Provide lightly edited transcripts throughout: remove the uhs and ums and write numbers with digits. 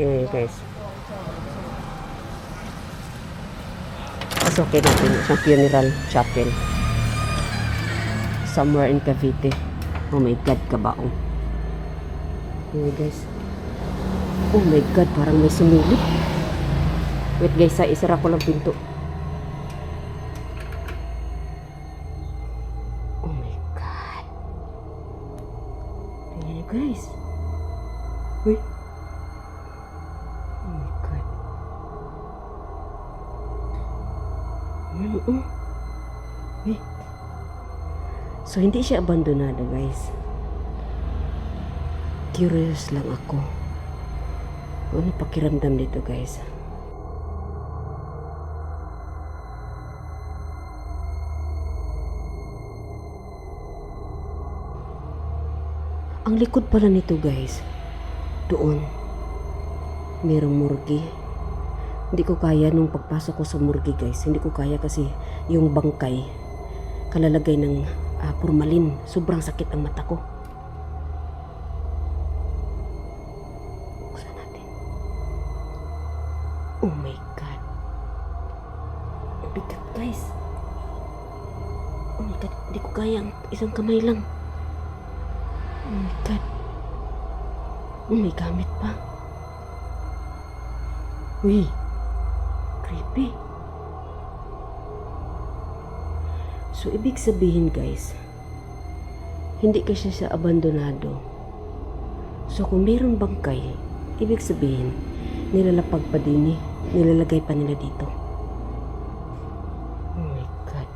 Tingnan nyo guys. Pasukin natin isang funeral chapel. Somewhere in Cavite. Oh my God, kabaong. Tingnan guys. Oh my God, parang may sumilip. Wait guys, isara ko lang pinto. Oh my God. Tingnan nyo guys. Uy. Oh my God. Ano? Uy. So, hindi siya abandonado guys. Curious lang ako. Ano pakiramdam dito guys? Ang likod pala nito guys, doon merong murgi. Hindi ko kaya nung pagpasok ko sa murgi guys, hindi ko kaya kasi yung bangkay kalalagay ng formalin. Sobrang sakit ang mata ko. Buksan natin. Oh my God, ang bigat guys. Oh my God, hindi ko kaya, isang kamay lang. Oh my God. Oh, may gamit pa. Uy. Creepy. So, ibig sabihin guys, hindi kasi siya abandonado. So, kung mayroong bangkay, ibig sabihin, nilalapag pa din nilalagay pa nila dito. Oh my God.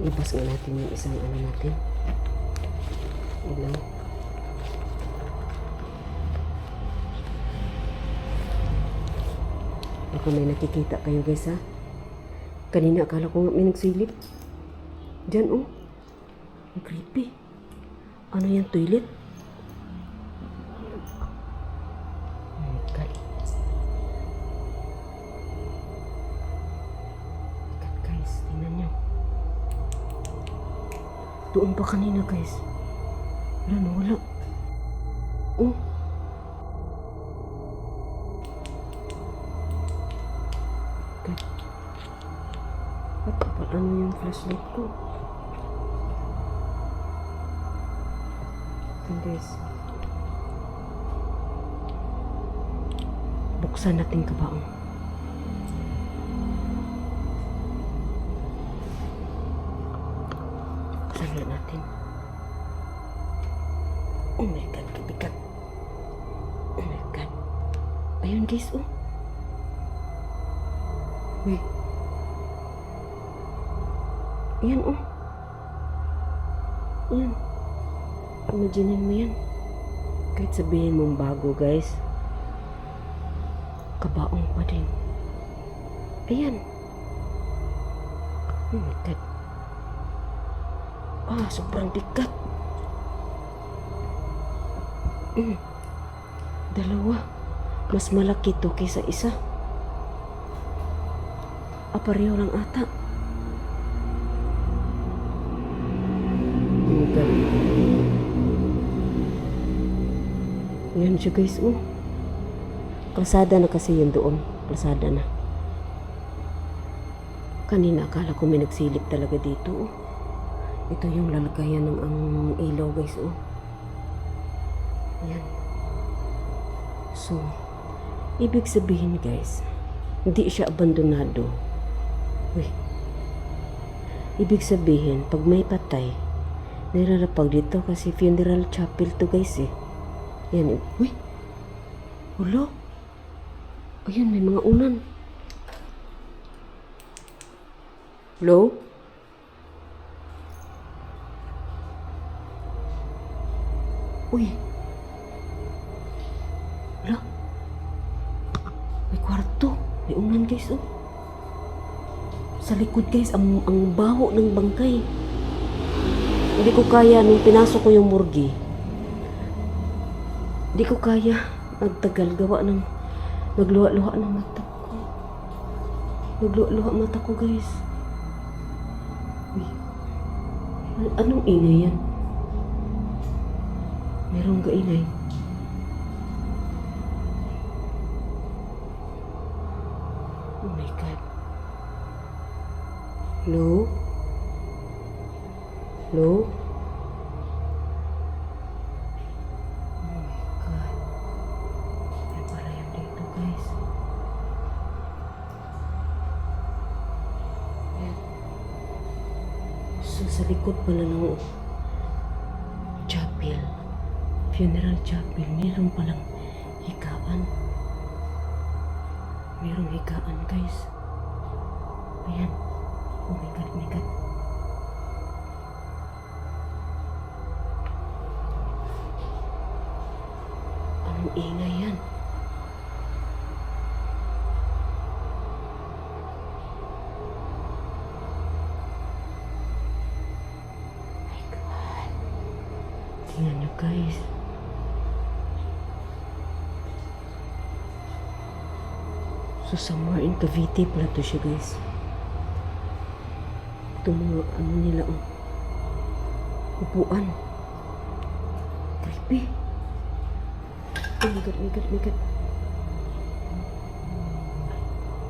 Ibas nga natin yung isang ano natin. Ilaw. Baka may nakikita kayo guys ha. Kanina akala ko nga may nagsilip. Diyan oh. Ang creepy. Ano yan, toilet? Oh my God. God guys, tingnan nyo. Doon pa kanina guys. Wala. Oh. God. Paano yung flashlight ko? Ito guys. Buksan natin kabaong. Buksan natin. Oh my God, kabigat. Oh my God. Ayun guys, oh. Uy. Ayan, oh. Ayan. Imaginin mo yan. Kahit sabihin mong bago, guys. Kabaong pa din. Ayan. Oh my God. Sobrang bigat. Dalawa. Mas malaki to kaysa isa. Pareho lang ata. Oh my God. Yan siya guys, oh. Kalsada na kasi yun doon. Kalsada na. Kanina akala ko may nagsilip talaga dito, oh. Ito yung lalagayan ng ang ilaw guys, oh. Yan. So, ibig sabihin guys, hindi siya abandonado. Uy. Ibig sabihin, pag may patay, nilalapag dito kasi funeral chapel to guys eh. Yan. Uy. Wala. Ayan, may mga unan. Hello? Uy. Wala. May kwarto. May unan guys, oh. Sa likod guys, ang baho ng bangkay. Hindi ko kaya nung pinasok ko yung murgi. Hindi ko kaya. Nagtagal gawa ng nagluha-luha ng mata ko. Nagluha-luha mata ko guys. Uy. Anong ingay yan? Merong kaingay. Oh my God. Hello? Hello? Oh my God. Yan pala yan dito, guys. Yan. So, sa likod pala ng chapel, funeral chapel, meron palang higaan. Merong higaan, guys. Ayan. Oh my God, my God. Anong ingay yan? My God. Tingnan nyo, guys. So, somewhere in Cavite pala to siya, guys. Ito mga ano nila, oh. Upuan. Creepy. Oh my God, my God, my God.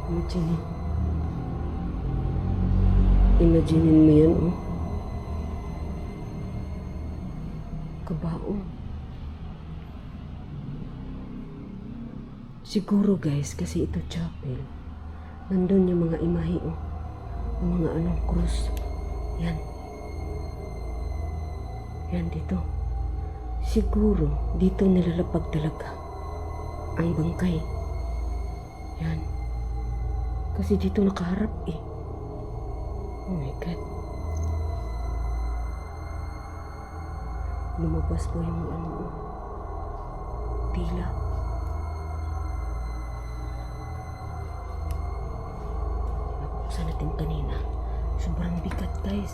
Imagine. Imaginin mo yan, oh. Kabaong. Siguro, guys, kasi ito chapel. Nandun yung mga imahe, oh. Ang mga anong krus. Yan. Yan dito. Siguro, dito nilalapag talaga ang bangkay. Yan. Kasi dito nakaharap eh. Oh my God. Lumabas po yung ano, tila. Nabuksan natin kanina. Sobrang bigat, guys.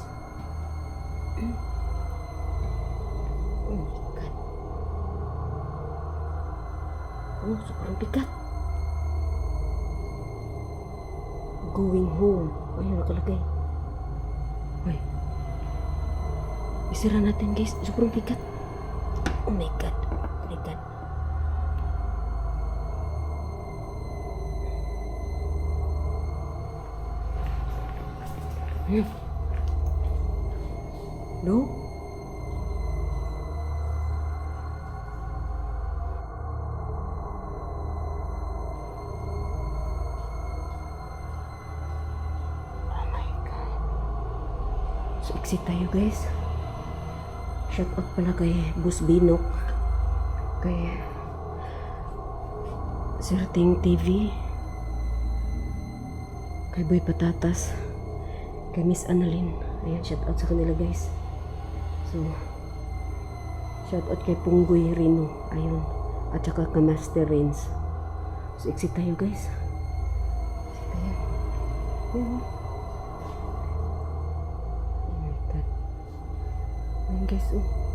Oh my God. Oh, sobrang bigat. Going home. Ayun, nakalagay. Ay. Isira natin, guys. Sobrang bigat. Oh my God. Oh my God. No? So, exit tayo, guys. Shout out pala kay Boss Binok, kay Sir Ting TV, kay Boy Patatas, kay Miss Annalyn. Ayan, shout out sa kanila, guys. So, shout out kay Punggoy Rino. Ayun. At saka kay Master Rains. So, exit tayo, guys. Exit tayo. Ayun. Guys, oh.